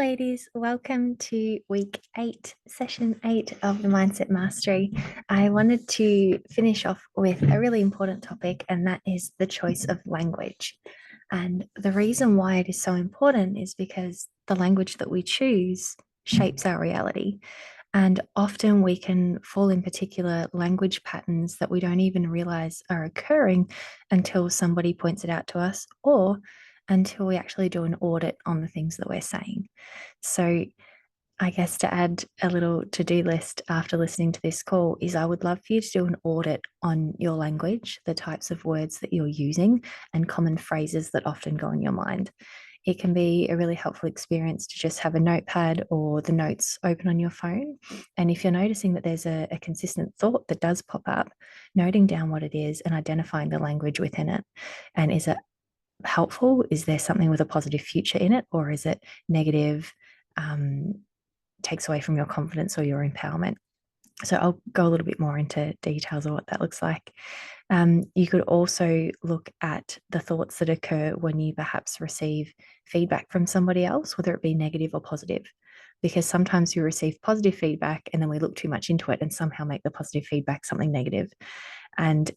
ladies. Welcome to week 8, session 8 of the Mindset Mastery. I wanted to finish off with a really important topic, and that is the choice of language. And the reason why it is so important is because the language that we choose shapes our reality. And often we can fall in particular language patterns that we don't even realize are occurring until somebody points it out to us or until we actually do an audit on the things that we're saying. So, I guess to add a little to do list after listening to this call is I would love for you to do an audit on your language, the types of words that you're using, and common phrases that often go in your mind. It can be a really helpful experience to just have a notepad or the notes open on your phone. And if you're noticing that there's a consistent thought that does pop up, noting down what it is and identifying the language within it. And is it helpful? Is there something with a positive future in it? Or is it negative, takes away from your confidence or your empowerment? So I'll go a little bit more into details of what that looks like. You could also look at the thoughts that occur when you perhaps receive feedback from somebody else, whether it be negative or positive, because sometimes we receive positive feedback and then we look too much into it and somehow make the positive feedback something negative. And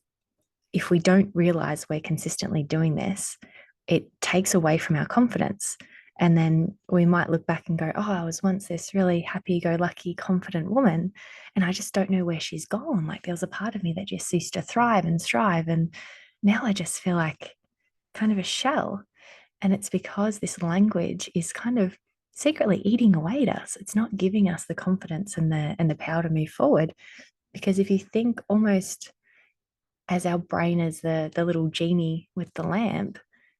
if we don't realize we're consistently doing this, it takes away from our confidence. And then we might look back and go, oh, I was once this really happy go lucky, confident woman. And I just don't know where she's gone. Like there was a part of me that just used to thrive and strive. And now I just feel like kind of a shell. And it's because this language is kind of secretly eating away at us. It's not giving us the confidence and the power to move forward. Because if you think almost as our brain as the little genie with the lamp,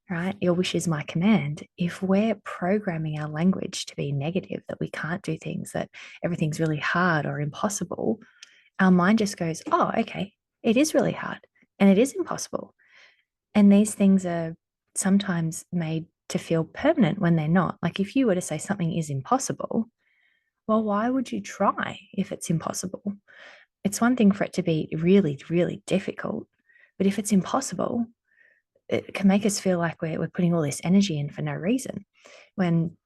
right? Your wish is my command. If we're programming our language to be negative, that we can't do things, that everything's really hard or impossible, our mind just goes, oh, okay, it is really hard and it is impossible. And these things are sometimes made to feel permanent when they're not. Like if you were to say something is impossible, well, why would you try if it's impossible? It's one thing for it to be really, really difficult, but if it's impossible, it can make us feel like we're putting all this energy in for no reason. When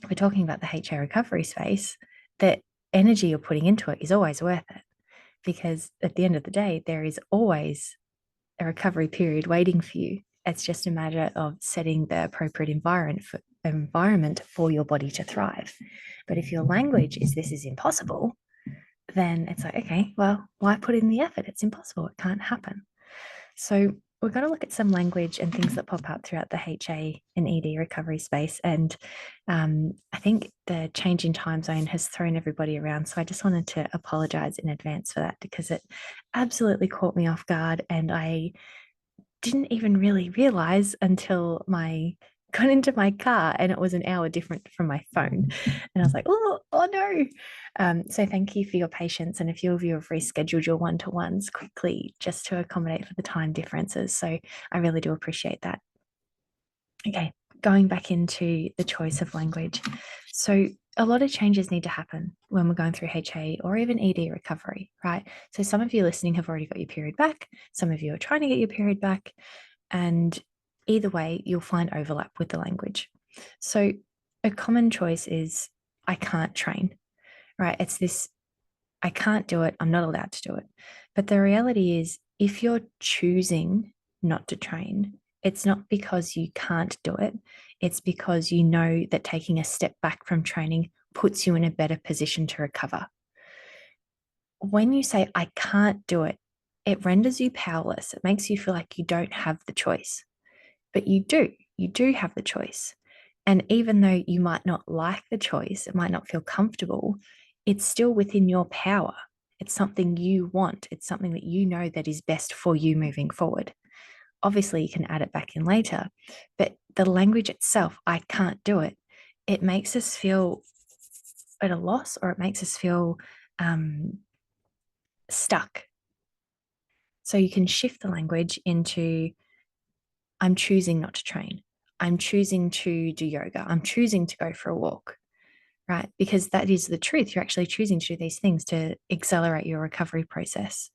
we're talking about the HA recovery space, the energy you're putting into it is always worth it because at the end of the day, there is always a recovery period waiting for you. It's just a matter of setting the appropriate environment for your body to thrive. But if your language is this is impossible, then it's like, okay, well, why put in the effort? It's impossible. It can't happen. So we're going to look at some language and things that pop up throughout the HA and ED recovery space. And I think the change in time zone has thrown everybody around. So I just wanted to apologize in advance for that because it absolutely caught me off guard. And I didn't even really realize until my got into my car and it was an hour different from my phone. And I was like, oh no. So thank you for your patience. And a few of you have rescheduled your one-to-ones quickly just to accommodate for the time differences. So I really do appreciate that. Okay, going back into the choice of language. So a lot of changes need to happen when we're going through HA or even ED recovery, right? So some of you listening have already got your period back. Some of you are trying to get your period back. And either way, you'll find overlap with the language. So a common choice is I can't train, right? It's this I can't do it. I'm not allowed to do it. But the reality is, if you're choosing not to train, it's not because you can't do it. It's because you know that taking a step back from training puts you in a better position to recover. When you say, I can't do it, it renders you powerless. It makes you feel like you don't have the choice. But you do have the choice. And even though you might not like the choice, it might not feel comfortable, it's still within your power. It's something you want. It's something that you know that is best for you moving forward. Obviously, you can add it back in later, but the language itself, I can't do it, it makes us feel at a loss or it makes us feel stuck. So you can shift the language into, I'm choosing not to train. I'm choosing to do yoga. I'm choosing to go for a walk, right? Because that is the truth. You're actually choosing to do these things to accelerate your recovery process.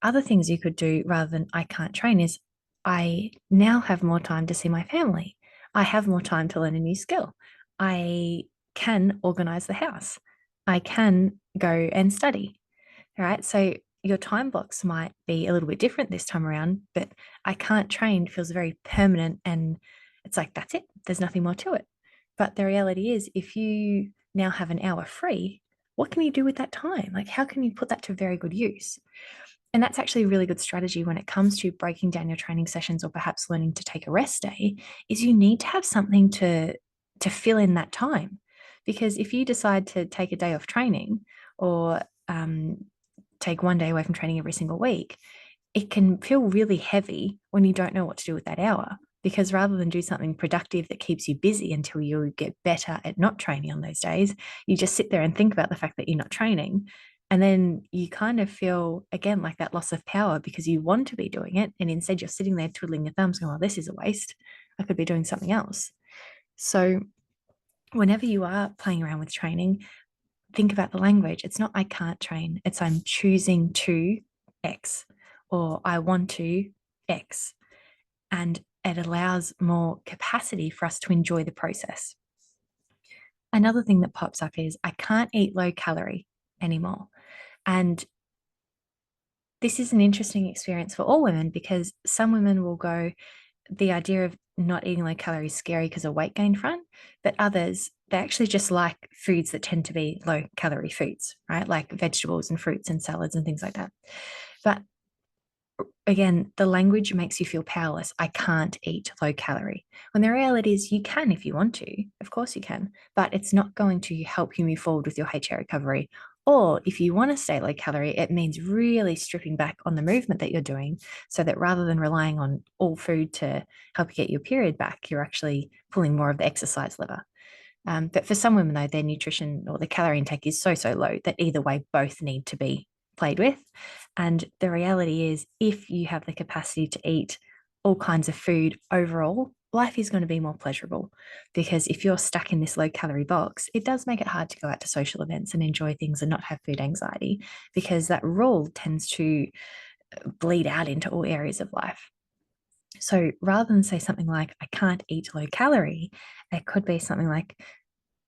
Other things you could do rather than I can't train is I now have more time to see my family. I have more time to learn a new skill. I can organize the house. I can go and study. All right. So your time blocks might be a little bit different this time around, but I can't train feels very permanent, and it's like, that's it. There's nothing more to it. But the reality is, if you now have an hour free, what can you do with that time? Like, how can you put that to very good use? And that's actually a really good strategy when it comes to breaking down your training sessions or perhaps learning to take a rest day, is you need to have something to fill in that time. Because if you decide to take a day off training, or take one day away from training every single week, it can feel really heavy when you don't know what to do with that hour. Because rather than do something productive that keeps you busy until you get better at not training on those days, you just sit there and think about the fact that you're not training. And then you kind of feel, again, like that loss of power because you want to be doing it. And instead, you're sitting there twiddling your thumbs, going, well, this is a waste. I could be doing something else. So, whenever you are playing around with training, think about the language. It's not I can't train, it's I'm choosing to X, or I want to X. And it allows more capacity for us to enjoy the process. Another thing that pops up is I can't eat low calorie anymore. And this is an interesting experience for all women, because some women will go, the idea of not eating low calorie is scary because of weight gain front, but others, they actually just like foods that tend to be low calorie foods, right? Like vegetables and fruits and salads and things like that. But again, the language makes you feel powerless. I can't eat low calorie. When the reality is, you can if you want to. Of course, you can, but it's not going to help you move forward with your HA recovery. Or if you want to stay low calorie, it means really stripping back on the movement that you're doing, so that rather than relying on all food to help you get your period back, you're actually pulling more of the exercise lever. But for some women, though, their nutrition or the calorie intake is so, so low that either way, both need to be played with. And the reality is, if you have the capacity to eat all kinds of food overall, life is going to be more pleasurable. Because if you're stuck in this low calorie box, it does make it hard to go out to social events and enjoy things and not have food anxiety, because that rule tends to bleed out into all areas of life. So rather than say something like, I can't eat low calorie, it could be something like,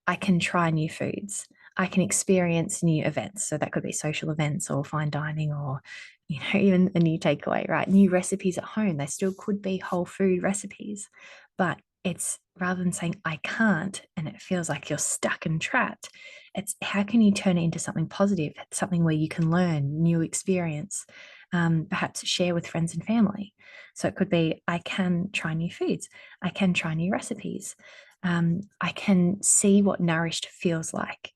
I can try new foods. I can experience new events. So that could be social events or fine dining, or, even a new takeaway, right? New recipes at home. They still could be whole food recipes, but it's rather than saying I can't and it feels like you're stuck and trapped, it's how can you turn it into something positive, something where you can learn new experience, perhaps share with friends and family. So it could be, I can try new foods. I can try new recipes. I can see what nourished feels like.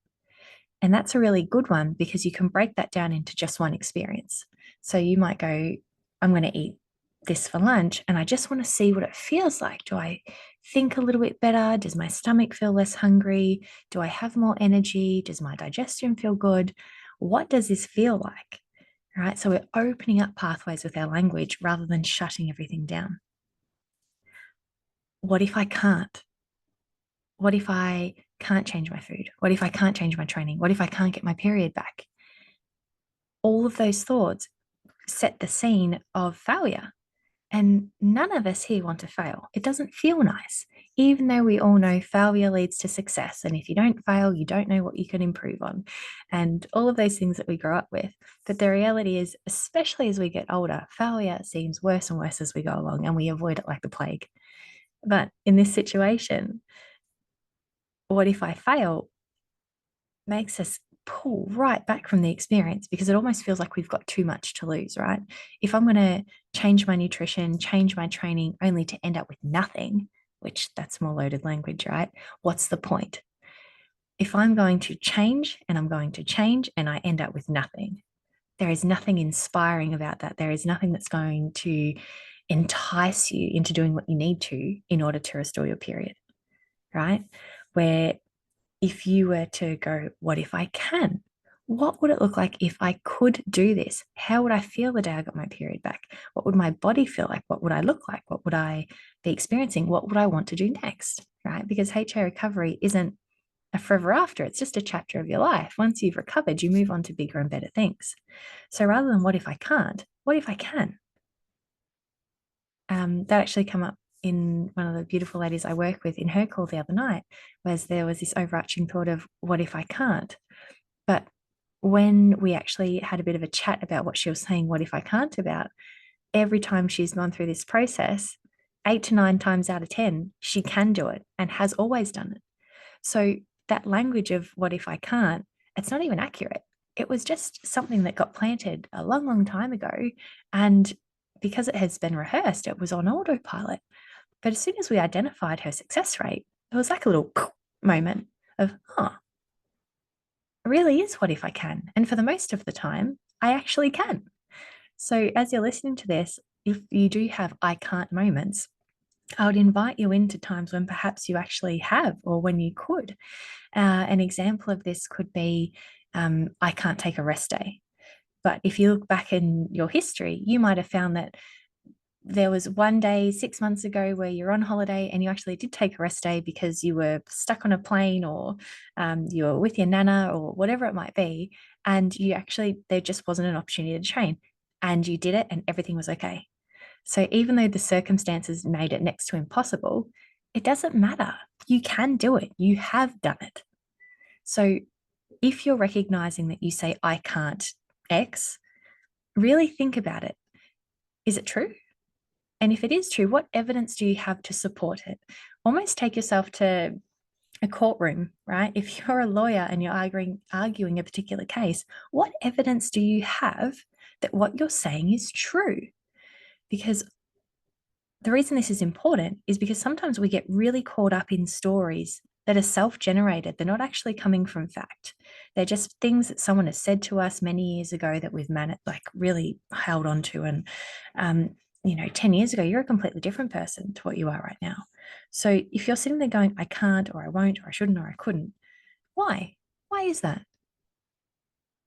And that's a really good one, because you can break that down into just one experience. So you might go, I'm going to eat this for lunch and I just want to see what it feels like. Do I think a little bit better? Does my stomach feel less hungry? Do I have more energy? Does my digestion feel good? What does this feel like? Right. So we're opening up pathways with our language rather than shutting everything down. What if I can't? What if I can't change my food? What if I can't change my training? What if I can't get my period back? All of those thoughts set the scene of failure. And none of us here want to fail. It doesn't feel nice, even though we all know failure leads to success. And if you don't fail, you don't know what you can improve on, and all of those things that we grow up with. But the reality is, especially as we get older, failure seems worse and worse as we go along, and we avoid it like the plague. But in this situation, what if I fail makes us pull right back from the experience, because it almost feels like we've got too much to lose, right? If I'm going to change my nutrition, change my training, only to end up with nothing, which that's more loaded language, right? What's the point? If I'm going to change and I'm going to change and I end up with nothing, there is nothing inspiring about that. There is nothing that's going to entice you into doing what you need to in order to restore your period, right? Where if you were to go, what if I can? What would it look like if I could do this? How would I feel the day I got my period back? What would my body feel like? What would I look like? What would I be experiencing? What would I want to do next? Right? Because HA recovery isn't a forever after, it's just a chapter of your life. Once you've recovered, you move on to bigger and better things. So rather than what if I can't, what if I can? That actually in one of the beautiful ladies I work with in her call the other night, was there was this overarching thought of, what if I can't? But when we actually had a bit of a chat about what she was saying, what if I can't about, every time she's gone through this process, 8 to 9 times out of 10, she can do it and has always done it. So that language of what if I can't, it's not even accurate. It was just something that got planted a long, long time ago. And because it has been rehearsed, it was on autopilot. But as soon as we identified her success rate, it was like a little moment of, oh, it really is what if I can. And for the most of the time, I actually can. So as you're listening to this, if you do have I can't moments, I would invite you into times when perhaps you actually have, or when you could. An example of this could be, I can't take a rest day. But if you look back in your history, you might have found that there was one day 6 months ago where you're on holiday and you actually did take a rest day because you were stuck on a plane, or you were with your nana, or whatever it might be. And you actually, there just wasn't an opportunity to train, and you did it and everything was okay. So even though the circumstances made it next to impossible, it doesn't matter. You can do it. You have done it. So if you're recognizing that you say, I can't X, really think about it. Is it true? And if it is true, what evidence do you have to support it? Almost take yourself to a courtroom, right? If you're a lawyer and you're arguing a particular case, what evidence do you have that what you're saying is true? Because the reason this is important is because sometimes we get really caught up in stories that are self-generated. They're not actually coming from fact. They're just things that someone has said to us many years ago that we've really held on to. And 10 years ago, you're a completely different person to what you are right now. So if you're sitting there going, I can't, or I won't, or I shouldn't, or I couldn't, why? Why is that?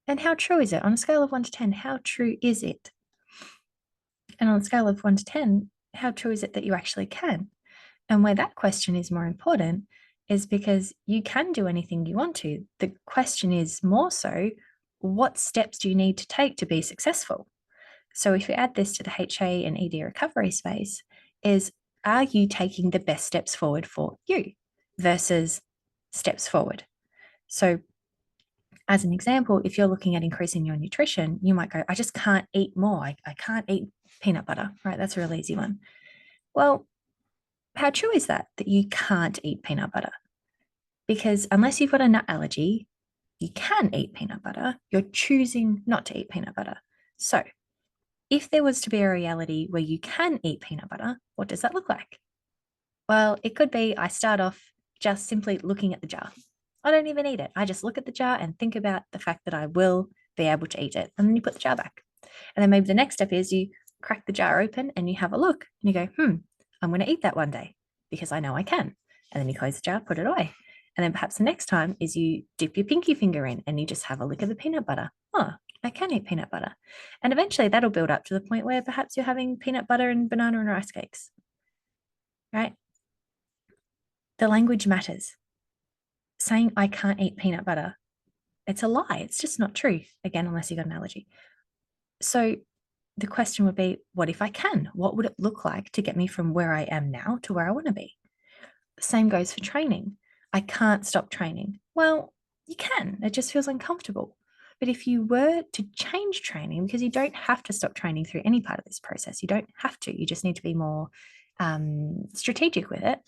And how true is it? On a scale of 1 to 10, how true is it? And on a scale of 1 to 10, how true is it that you actually can? And where that question is more important is because you can do anything you want to. The question is more so, what steps do you need to take to be successful? So if you add this to the HA and ED recovery space, is, are you taking the best steps forward for you versus steps forward? So as an example, if you're looking at increasing your nutrition, you might go, I just can't eat more. I can't eat peanut butter, right? That's a real easy one. Well, how true is that you can't eat peanut butter? Because unless you've got a nut allergy, you can eat peanut butter. You're choosing not to eat peanut butter. So if there was to be a reality where you can eat peanut butter, what does that look like? Well, it could be I start off just simply looking at the jar. I don't even eat it. I just look at the jar and think about the fact that I will be able to eat it. And then you put the jar back. And then maybe the next step is you crack the jar open and you have a look and you go, I'm going to eat that one day because I know I can. And then you close the jar, put it away. And then perhaps the next time is you dip your pinky finger in and you just have a lick of the peanut butter. Oh, I can eat peanut butter. And eventually that'll build up to the point where perhaps you're having peanut butter and banana and rice cakes, right? The language matters. Saying I can't eat peanut butter, it's a lie. It's just not true. Again, unless you've got an allergy. So the question would be, what if I can? What would it look like to get me from where I am now to where I want to be? The same goes for training. I can't stop training. Well, you can. It just feels uncomfortable. But if you were to change training, because you don't have to stop training through any part of this process, you don't have to. You just need to be more strategic with it.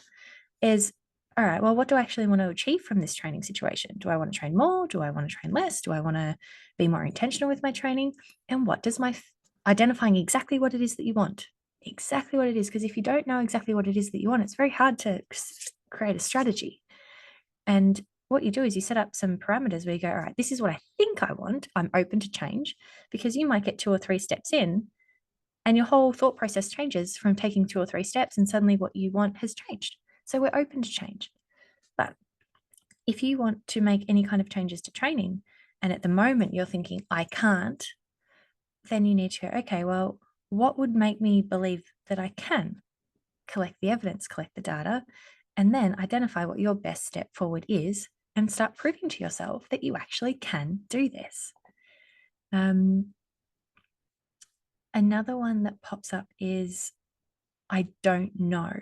Is, all right, well, what do I actually want to achieve from this training situation? Do I want to train more? Do I want to train less? Do I want to be more intentional with my training? And what does identifying exactly what it is that you want, exactly what it is? Because if you don't know exactly what it is that you want, it's very hard to create a strategy. And what you do is you set up some parameters where you go, all right, this is what I think I want. I'm open to change, because you might get 2 or 3 steps in and your whole thought process changes from taking 2 or 3 steps, and suddenly what you want has changed. So we're open to change. But if you want to make any kind of changes to training, and at the moment you're thinking, I can't, then you need to go, okay, well, what would make me believe that I can? Collect the evidence, collect the data, and then identify what your best step forward is and start proving to yourself that you actually can do this. Another one that pops up is, I don't know,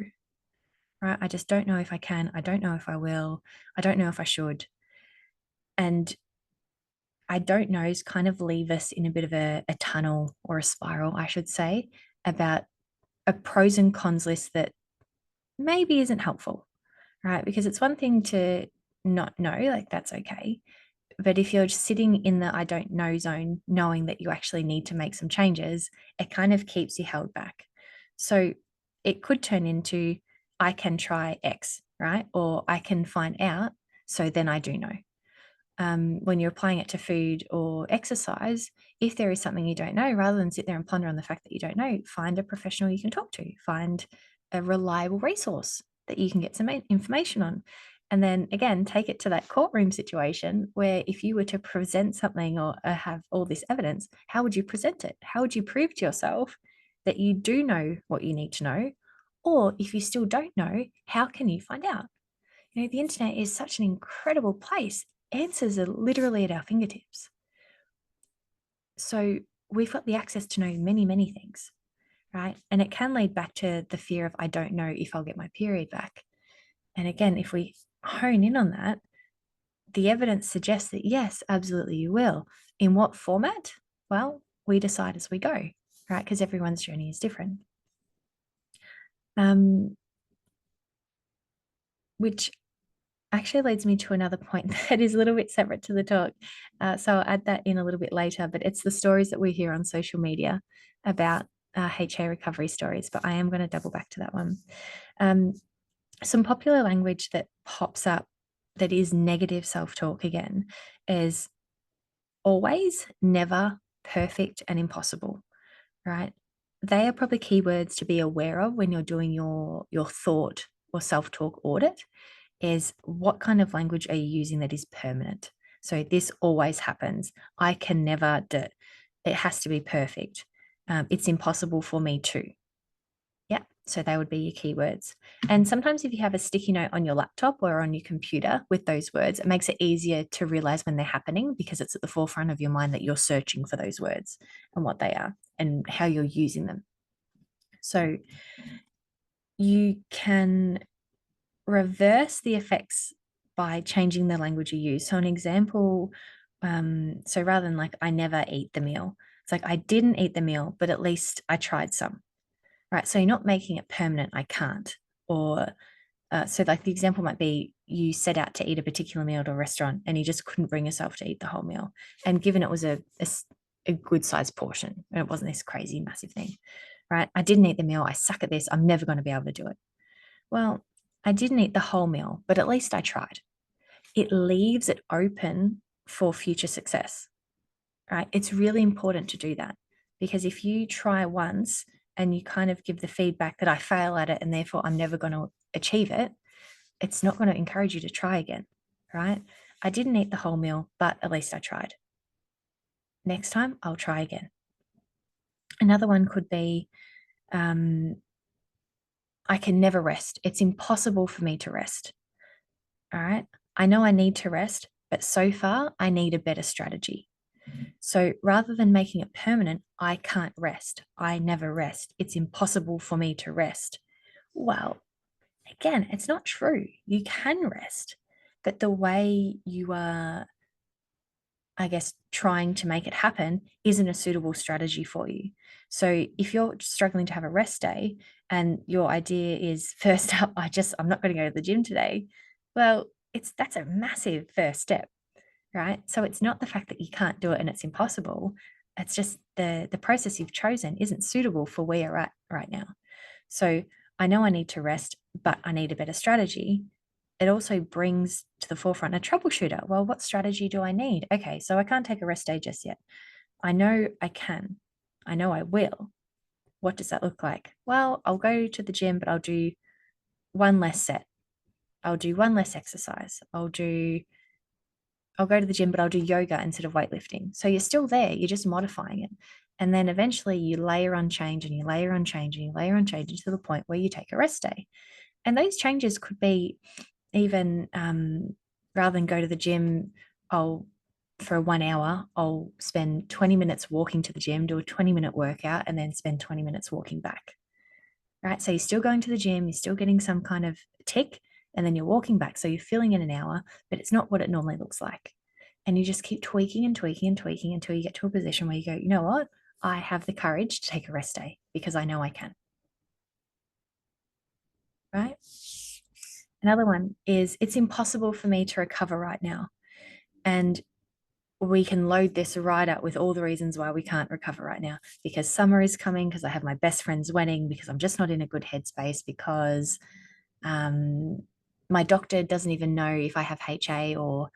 right? I just don't know if I can. I don't know if I will. I don't know if I should. And I don't knows kind of leave us in a bit of a tunnel or a spiral, I should say, about a pros and cons list that maybe isn't helpful, right? Because it's one thing to not know, like that's okay. But if you're just sitting in the I don't know zone, knowing that you actually need to make some changes, it kind of keeps you held back. So it could turn into I can try X, right? Or I can find out. So then I do know. When you're applying it to food or exercise, if there is something you don't know, rather than sit there and ponder on the fact that you don't know, find a professional you can talk to, find a reliable resource that you can get some information on. And then again, take it to that courtroom situation where if you were to present something or have all this evidence, how would you present it? How would you prove to yourself that you do know what you need to know? Or if you still don't know, how can you find out? The internet is such an incredible place. Answers are literally at our fingertips. So we've got the access to know many, many things, right? And it can lead back to the fear of, I don't know if I'll get my period back. And again, if we hone in on that, the evidence suggests that yes, absolutely you will. In what format? Well, we decide as we go, right? Because everyone's journey is different. Which actually leads me to another point that is a little bit separate to the talk. So I'll add that in a little bit later, but it's the stories that we hear on social media about HA recovery stories. But I am going to double back to that one. Some popular language that pops up that is negative self-talk again is always, never, perfect, and impossible, right? They are probably keywords to be aware of when you're doing your thought or self-talk audit. Is what kind of language are you using that is permanent? So this always happens. I can never do it. It has to be perfect. It's impossible for me to. Yeah. So they would be your keywords. And sometimes if you have a sticky note on your laptop or on your computer with those words, it makes it easier to realize when they're happening because it's at the forefront of your mind that you're searching for those words and what they are and how you're using them. So you can reverse the effects by changing the language you use. So an example, so rather than like I never eat the meal, it's like I didn't eat the meal, but at least I tried some. Right. So you're not making it permanent, I can't. Or so like the example might be you set out to eat a particular meal at a restaurant and you just couldn't bring yourself to eat the whole meal. And given it was a good sized portion, and it wasn't this crazy massive thing, right? I didn't eat the meal. I suck at this. I'm never going to be able to do it. Well, I didn't eat the whole meal, but at least I tried. It leaves it open for future success, right? It's really important to do that because if you try once and you kind of give the feedback that I fail at it and therefore I'm never going to achieve it, it's not going to encourage you to try again, right? I didn't eat the whole meal, but at least I tried. Next time, I'll try again. Another one could be, I can never rest. It's impossible for me to rest. All right. I know I need to rest, but so far I need a better strategy. So rather than making it permanent, I can't rest. I never rest. It's impossible for me to rest. Well, again, it's not true. You can rest, but the way you are, I guess, trying to make it happen isn't a suitable strategy for you. So if you're struggling to have a rest day and your idea is first up, I'm not going to go to the gym today. Well, that's a massive first step, right? So it's not the fact that you can't do it and it's impossible. It's just the process you've chosen isn't suitable for where you're at right now. So I know I need to rest, but I need a better strategy. It also brings to the forefront a troubleshooter. Well, what strategy do I need? Okay, so I can't take a rest day just yet. I know I can. I know I will. What does that look like? Well, I'll go to the gym, but I'll do one less set. I'll do one less exercise. I'll go to the gym, but I'll do yoga instead of weightlifting. So you're still there, you're just modifying it. And then eventually you layer on change and you layer on change and you layer on change to the point where you take a rest day. And those changes could be even rather than go to the gym, for 1 hour, I'll spend 20 minutes walking to the gym, do a 20-minute workout, and then spend 20 minutes walking back. right? So you're still going to the gym, you're still getting some kind of tick, and then you're walking back. So you're filling in an hour, but it's not what it normally looks like. And you just keep tweaking and tweaking and tweaking until you get to a position where you go, you know what? I have the courage to take a rest day because I know I can, right? Another one is it's impossible for me to recover right now. And we can load this right up with all the reasons why we can't recover right now, because summer is coming, because I have my best friend's wedding, because I'm just not in a good headspace, because my doctor doesn't even know if I have HA, or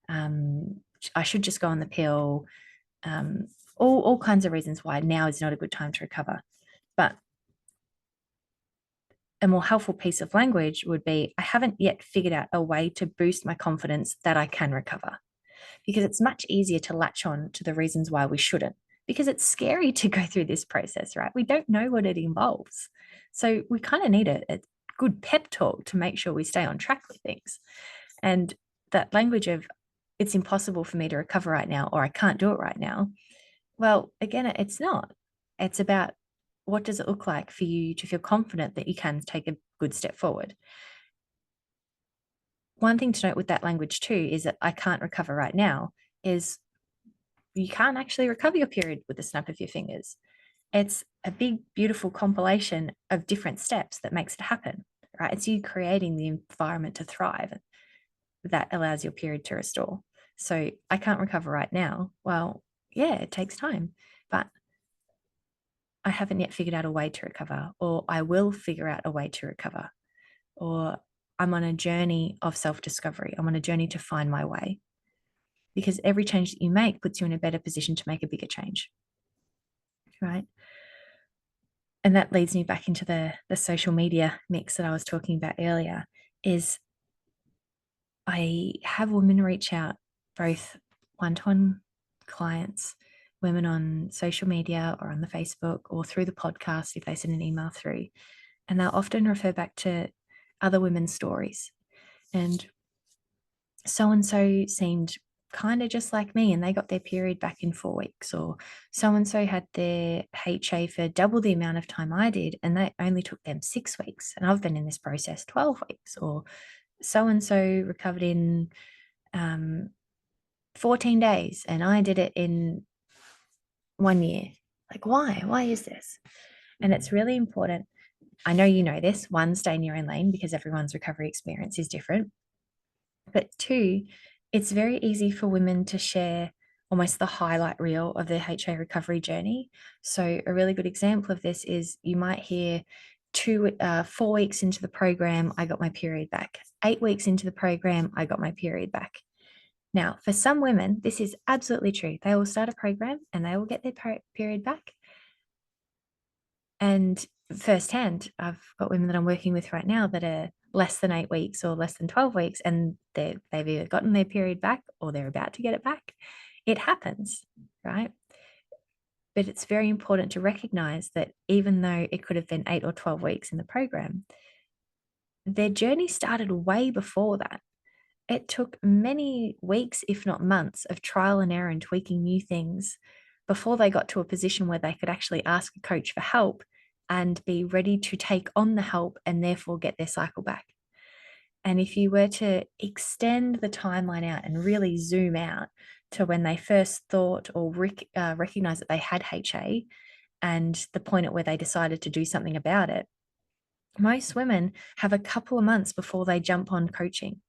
I should just go on the pill. All kinds of reasons why now is not a good time to recover. But a more helpful piece of language would be, I haven't yet figured out a way to boost my confidence that I can recover, because it's much easier to latch on to the reasons why we shouldn't, because it's scary to go through this process, right? We don't know what it involves. So we kind of need a good pep talk to make sure we stay on track with things. And that language of, it's impossible for me to recover right now, or I can't do it right now. Well, again, it's not. It's about, what does it look like for you to feel confident that you can take a good step forward? One thing to note with that language too is that I can't recover right now is, you can't actually recover your period with the snap of your fingers. It's a big, beautiful compilation of different steps that makes it happen, right? It's you creating the environment to thrive that allows your period to restore. So I can't recover right now. Well, yeah, it takes time, but I haven't yet figured out a way to recover, or I will figure out a way to recover, or I'm on a journey of self discovery. I'm on a journey to find my way, because every change that you make puts you in a better position to make a bigger change, right? And that leads me back into the social media mix that I was talking about earlier. Is I have women reach out, both one-to-one clients, women on social media or on the Facebook or through the podcast if they send an email through, and they'll often refer back to other women's stories. And so and so seemed kind of just like me and they got their period back in 4 weeks, or so and so had their HA for double the amount of time I did and that only took them 6 weeks and I've been in this process 12 weeks, or so and so recovered in 14 days and I did it in 1 year. Like, why is this? And it's really important. I know you know this. One, stay in your own lane, because everyone's recovery experience is different. But two, it's very easy for women to share almost the highlight reel of their HA recovery journey. So a really good example of this is, you might hear 4 weeks into the program, I got my period back. 8 weeks into the program, I got my period back. Now, for some women, this is absolutely true. They will start a program and they will get their period back. And firsthand, I've got women that I'm working with right now that are less than 8 weeks or less than 12 weeks, and they've either gotten their period back or they're about to get it back. It happens, right? But it's very important to recognize that even though it could have been 8 or 12 weeks in the program, their journey started way before that. It took many weeks, if not months, of trial and error and tweaking new things before they got to a position where they could actually ask a coach for help and be ready to take on the help and therefore get their cycle back. And if you were to extend the timeline out and really zoom out to when they first thought or recognized that they had HA and the point at where they decided to do something about it, most women have a couple of months before they jump on coaching,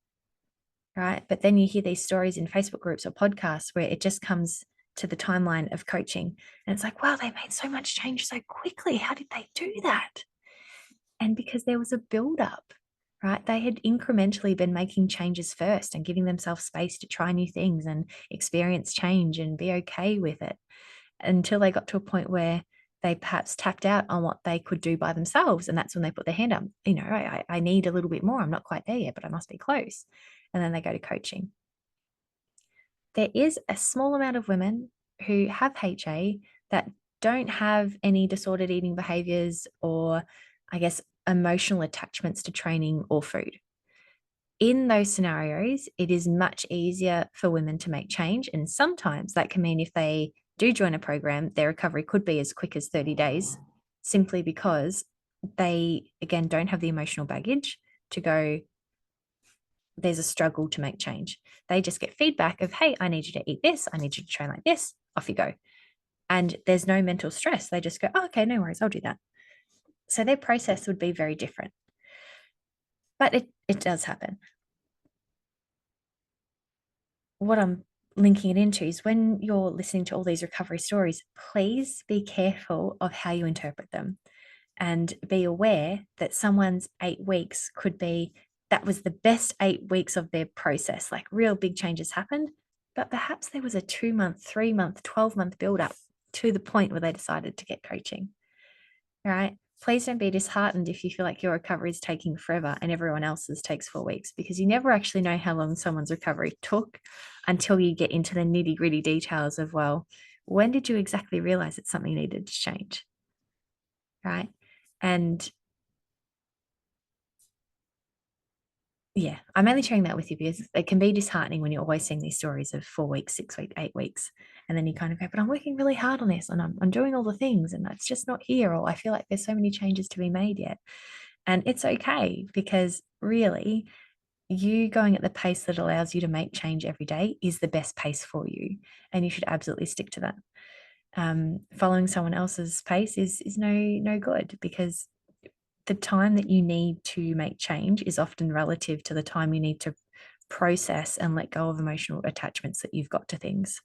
right? But then you hear these stories in Facebook groups or podcasts where it just comes to the timeline of coaching. And it's like, wow, they made so much change so quickly. How did they do that? And because there was a build-up, right? They had incrementally been making changes first and giving themselves space to try new things and experience change and be okay with it, until they got to a point where they perhaps tapped out on what they could do by themselves. And that's when they put their hand up, I need a little bit more. I'm not quite there yet, but I must be close. And then they go to coaching. There is a small amount of women who have HA that don't have any disordered eating behaviors or, I guess, emotional attachments to training or food. In those scenarios, it is much easier for women to make change. And sometimes that can mean if they do join a program, their recovery could be as quick as 30 days, simply because they, again, don't have the emotional baggage to go, there's a struggle to make change. They just get feedback of, hey, I need you to eat this. I need you to train like this. Off you go. And there's no mental stress. They just go, oh, okay, no worries, I'll do that. So their process would be very different. But it does happen. What I'm linking it into is when you're listening to all these recovery stories, please be careful of how you interpret them and be aware that someone's 8 weeks could be that was the best 8 weeks of their process, like real big changes happened, but perhaps there was a 2 month, 3 month, 12-month build up to the point where they decided to get coaching, right? Please don't be disheartened if you feel like your recovery is taking forever and everyone else's takes 4 weeks, because you never actually know how long someone's recovery took until you get into the nitty gritty details of, well, when did you exactly realize that something needed to change? Right. And yeah, I'm only sharing that with you because it can be disheartening when you're always seeing these stories of 4 weeks, 6 weeks, 8 weeks. And then you kind of go, but I'm working really hard on this and I'm doing all the things and it's just not here. Or I feel like there's so many changes to be made yet. And it's okay, because really, you going at the pace that allows you to make change every day is the best pace for you. And you should absolutely stick to that. Following someone else's pace is no good, because the time that you need to make change is often relative to the time you need to process and let go of emotional attachments that you've got to things,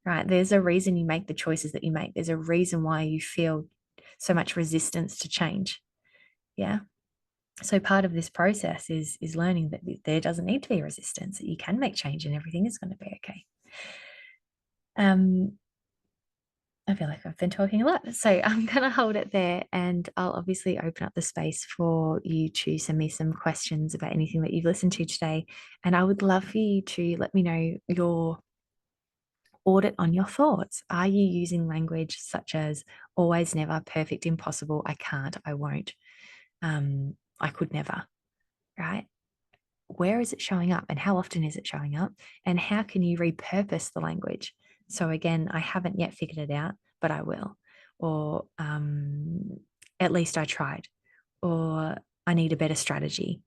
right? There's a reason you make the choices that you make. There's a reason why you feel so much resistance to change. Yeah. So part of this process is learning that there doesn't need to be resistance, that you can make change and everything is going to be okay. I feel like I've been talking a lot. So I'm going to hold it there, and I'll obviously open up the space for you to send me some questions about anything that you've listened to today. And I would love for you to let me know your audit on your thoughts. Are you using language such as always, never, perfect, impossible, I can't, I won't, I could never, right? Where is it showing up and how often is it showing up? And how can you repurpose the language? So, again, I haven't yet figured it out, but I will. Or at least I tried. Or I need a better strategy.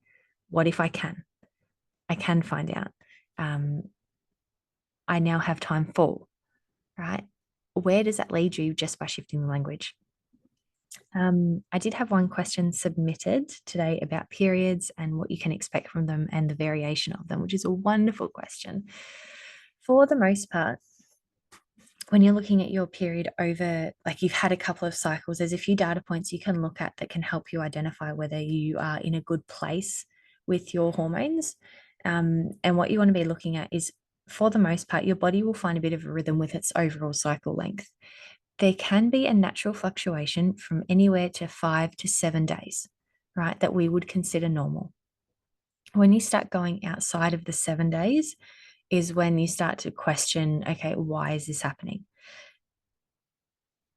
What if I can? I can find out. I now have time for, right? Where does that lead you just by shifting the language? I did have one question submitted today about periods and what you can expect from them and the variation of them, which is a wonderful question. For the most part, when you're looking at your period over, like you've had a couple of cycles, there's a few data points you can look at that can help you identify whether you are in a good place with your hormones. And what you want to be looking at is, for the most part, your body will find a bit of a rhythm with its overall cycle length. There can be a natural fluctuation from anywhere to 5 to 7 days, right, that we would consider normal. When you start going outside of the 7 days is when you start to question, okay, why is this happening?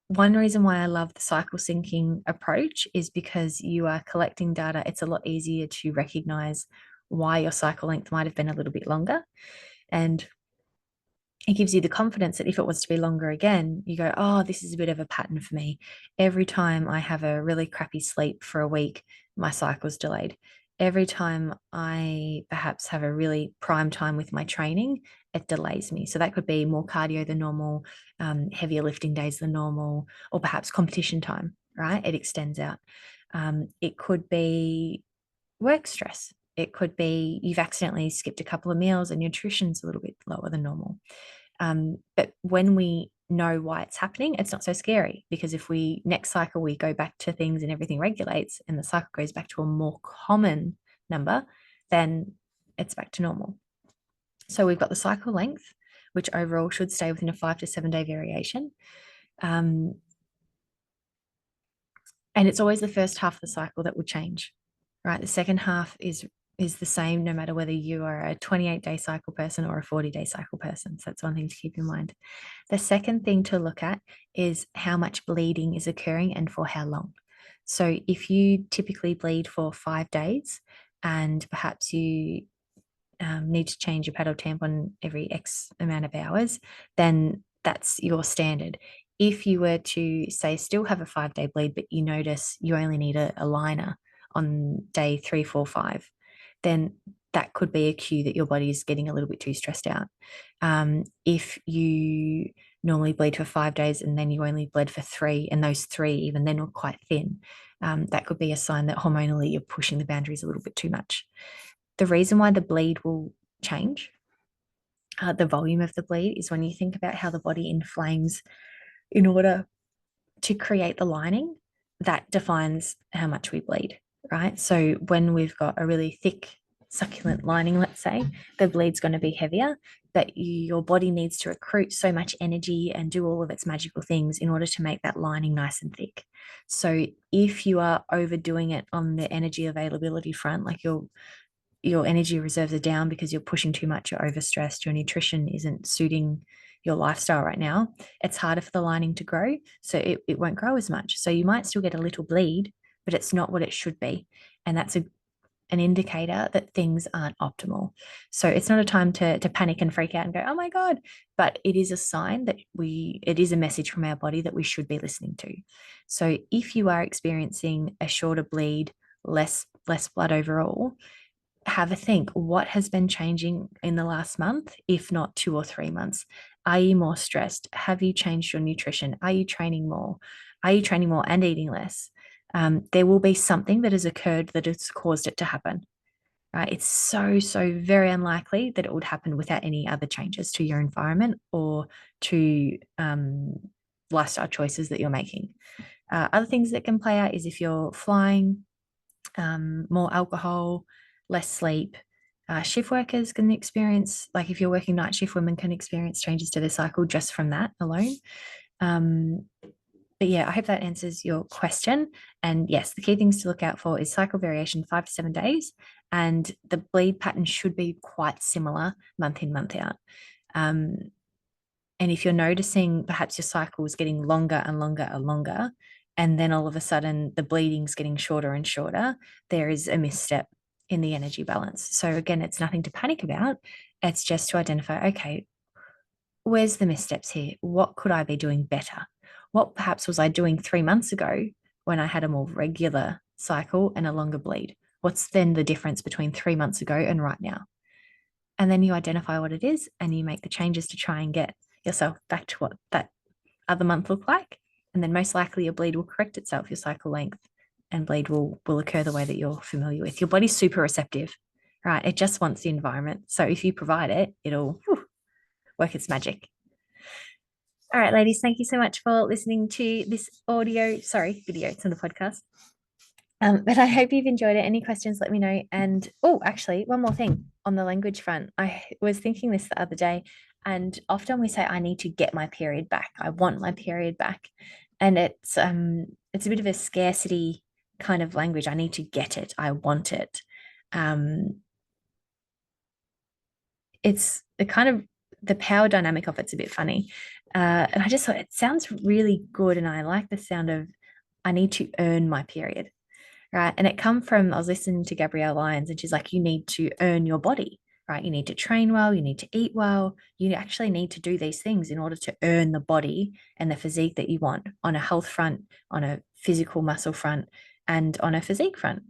One reason why I love the cycle syncing approach is because you are collecting data. It's a lot easier to recognize why your cycle length might have been a little bit longer. And it gives you the confidence that if it was to be longer again, you go, oh, this is a bit of a pattern for me. Every time I have a really crappy sleep for a week, my cycle's delayed. Every time I perhaps have a really prime time with my training, it delays me. So that could be more cardio than normal, heavier lifting days than normal, or perhaps competition time, right? It extends out. It could be work stress. It could be you've accidentally skipped a couple of meals and nutrition's a little bit lower than normal. But when we know why it's happening, it's not so scary, because if we next cycle we go back to things and everything regulates and the cycle goes back to a more common number, then it's back to normal. So we've got the cycle length, which overall should stay within a 5 to 7 day variation. And it's always the first half of the cycle that will change, right? The second half is the same no matter whether you are a 28-day cycle person or a 40-day cycle person. So that's one thing to keep in mind. The second thing to look at is how much bleeding is occurring and for how long. So if you typically bleed for 5 days and perhaps you need to change your pad or tampon every X amount of hours, then that's your standard. if you were to say still have a 5-day bleed, but you notice you only need a liner on day 3, 4, 5, then that could be a cue that your body is getting a little bit too stressed out. If you normally bleed for 5 days and then you only bled for 3, and those 3 even then were quite thin, that could be a sign that hormonally you're pushing the boundaries a little bit too much. The reason why the bleed will change, the volume of the bleed, is when you think about how the body inflames in order to create the lining, that defines how much we bleed, right? So when we've got a really thick, succulent lining, let's say, the bleed's going to be heavier, but your body needs to recruit so much energy and do all of its magical things in order to make that lining nice and thick. So if you are overdoing it on the energy availability front, like your energy reserves are down because you're pushing too much, you're overstressed, your nutrition isn't suiting your lifestyle right now, it's harder for the lining to grow. So it won't grow as much. So you might still get a little bleed, but it's not what it should be. And that's an indicator that things aren't optimal. So it's not a time to panic and freak out and go, oh my God, but it is a sign that it is a message from our body that we should be listening to. So if you are experiencing a shorter bleed, less blood overall, have a think, what has been changing in the last month, if not 2 or 3 months? Are you more stressed? Have you changed your nutrition? Are you training more? Are you training more and eating less? There will be something that has occurred that has caused it to happen, right? It's so very unlikely that it would happen without any other changes to your environment or to lifestyle choices that you're making. Other things that can play out is if you're flying, more alcohol, less sleep. Shift workers can experience, like if you're working night shift, women can experience changes to their cycle just from that alone. But yeah, I hope that answers your question. And yes, the key things to look out for is cycle variation 5 to 7 days, and the bleed pattern should be quite similar month in, month out. And if you're noticing perhaps your cycle is getting longer and longer and longer, and then all of a sudden the bleeding's getting shorter and shorter, there is a misstep in the energy balance. So again, it's nothing to panic about. It's just to identify, okay, where's the missteps here? What could I be doing better? What perhaps was I doing 3 months ago when I had a more regular cycle and a longer bleed? What's then the difference between 3 months ago and right now? And then you identify what it is and you make the changes to try and get yourself back to what that other month looked like. And then most likely your bleed will correct itself, your cycle length and bleed will occur the way that you're familiar with. Your body's super receptive, right? It just wants the environment. So if you provide it, it'll work its magic. All right, ladies, thank you so much for listening to this video. It's on the podcast. But I hope you've enjoyed it. Any questions, let me know. And actually, one more thing on the language front. I was thinking this the other day, and often we say, I need to get my period back. I want my period back. And it's a bit of a scarcity kind of language. I need to get it. I want it. It's the kind of the power dynamic of it's a bit funny. And I just thought it sounds really good. And I like the sound of I need to earn my period. Right. And it come from, I was listening to Gabrielle Lyons and she's like, you need to earn your body, right? You need to train well, you need to eat well. You actually need to do these things in order to earn the body and the physique that you want on a health front, on a physical muscle front, and on a physique front,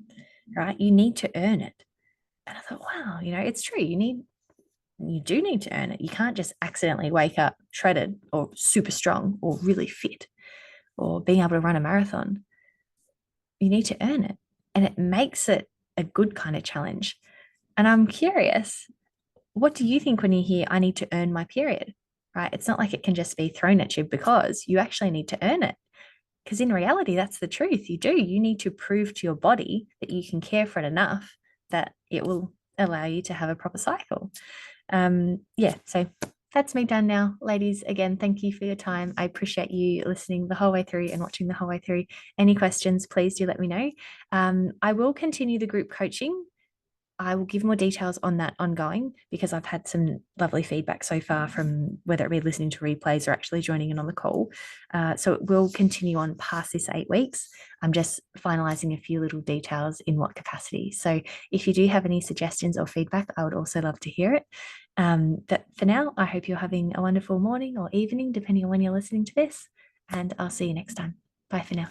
right? You need to earn it. And I thought, wow, it's true. You do need to earn it. You can't just accidentally wake up shredded or super strong or really fit or being able to run a marathon. You need to earn it. And it makes it a good kind of challenge. And I'm curious, what do you think when you hear, I need to earn my period, right? It's not like it can just be thrown at you because you actually need to earn it. Because in reality, that's the truth. You do. You need to prove to your body that you can care for it enough that it will allow you to have a proper cycle. So that's me done now. Ladies, again, thank you for your time. I appreciate you listening the whole way through and watching the whole way through. Any questions, please do let me know. I will continue the group coaching. I will give more details on that ongoing because I've had some lovely feedback so far from whether it be listening to replays or actually joining in on the call. So it will continue on past this 8 weeks. I'm just finalizing a few little details in what capacity. So if you do have any suggestions or feedback, I would also love to hear it. But for now, I hope you're having a wonderful morning or evening, depending on when you're listening to this. and I'll see you next time. Bye for now.